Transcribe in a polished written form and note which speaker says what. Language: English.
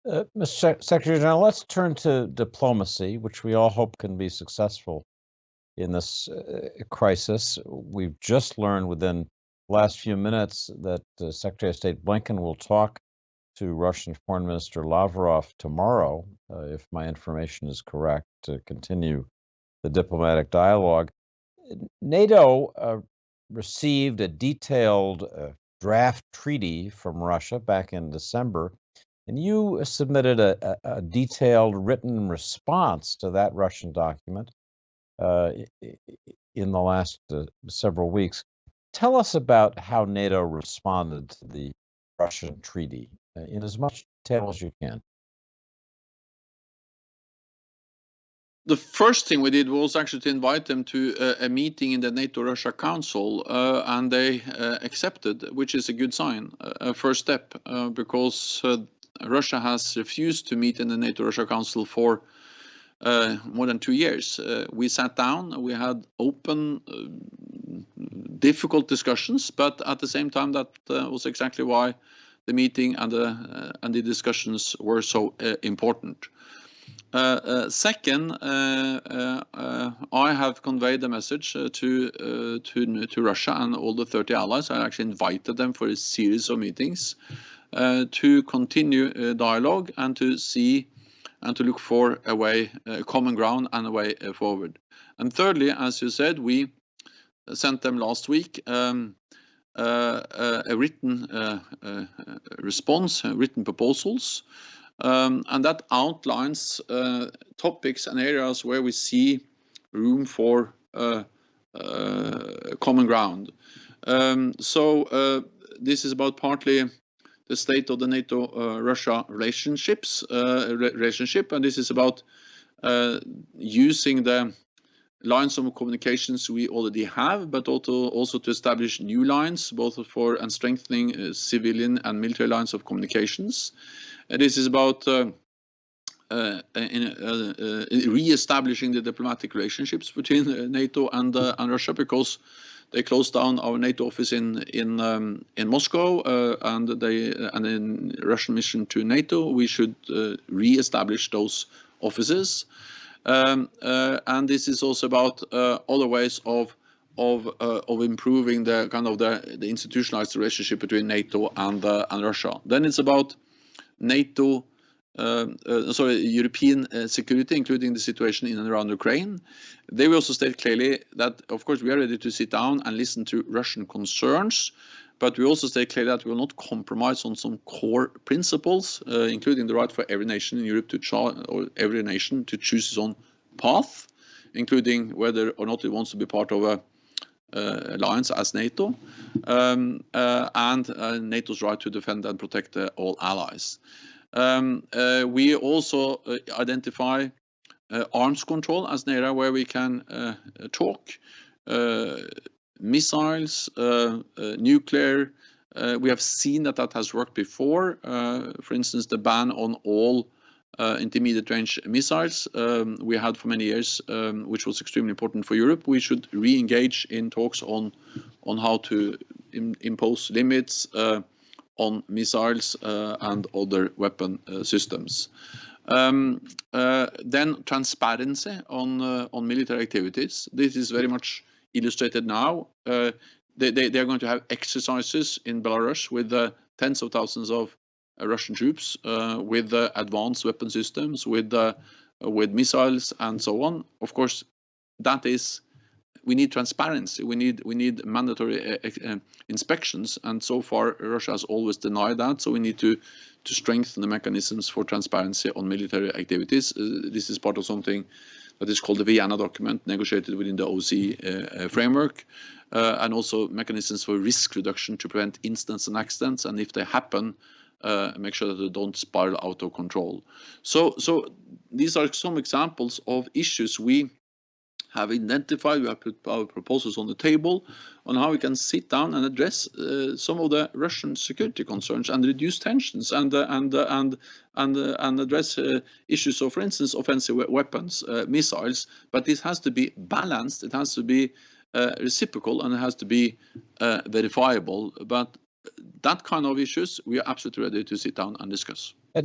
Speaker 1: Mr. Secretary General, let's turn to diplomacy, which we all hope can be successful in this crisis. We've just learned within the last few minutes that Secretary of State Blinken will talk to Russian Foreign Minister Lavrov tomorrow, if my information is correct, to continue the diplomatic dialogue. NATO received a detailed draft treaty from Russia back in December, and you submitted a detailed written response to that Russian document in the last several weeks. Tell us about how NATO responded to the Russian treaty in as much detail as you can.
Speaker 2: The first thing we did was actually to invite them to a meeting in the NATO-Russia Council, and they accepted, which is a good sign, a first step, because Russia has refused to meet in the NATO-Russia Council for more than 2 years. We sat down, we had open, difficult discussions, but at the same time, that was exactly why the meeting and the discussions were so important. Second, I have conveyed the message to Russia and all the 30 allies. I actually invited them for a series of meetings to continue dialogue and to see and to look for a way, common ground and a way forward. And thirdly, as you said, we sent them last week a written response, written proposals. And that outlines topics and areas where we see room for common ground. So this is about partly the state of the NATO-Russia relationship, and this is about using the lines of communications we already have, but also to establish new lines, both for and strengthening civilian and military lines of communications. This is about re-establishing the diplomatic relationships between NATO and Russia, because they closed down our NATO office in Moscow and in Russian mission to NATO. We should re-establish those offices, and this is also about other ways of improving the kind of the institutionalized relationship between NATO and Russia. Then it's about NATO, European security, including the situation in and around Ukraine. They will also state clearly that, of course, we are ready to sit down and listen to Russian concerns, but we also state clearly that we will not compromise on some core principles, including the right for every nation in Europe or every nation to choose its own path, including whether or not it wants to be part of a alliance as NATO, and NATO's right to defend and protect all allies. We also identify arms control as an area where we can talk. Missiles, nuclear, we have seen that has worked before. For instance, the ban on all intermediate range missiles we had for many years, which was extremely important for Europe. We should re-engage in talks on how to impose limits on missiles and other weapon systems. Then transparency on military activities. This is very much illustrated now. They are going to have exercises in Belarus with tens of thousands of Russian troops, with advanced weapon systems, with missiles and so on. Of course, we need transparency. We need mandatory inspections, and so far Russia has always denied that. So we need to strengthen the mechanisms for transparency on military activities. This is part of something that is called the Vienna document, negotiated within the OC framework, and also mechanisms for risk reduction to prevent incidents and accidents, and if they happen, make sure that they don't spiral out of control. So these are some examples of issues we have identified. We have put our proposals on the table on how we can sit down and address some of the Russian security concerns and reduce tensions and address issues of, for instance, offensive weapons, missiles. But this has to be balanced. It has to be reciprocal, and it has to be verifiable. But that kind of issues, we are absolutely ready to sit down and discuss.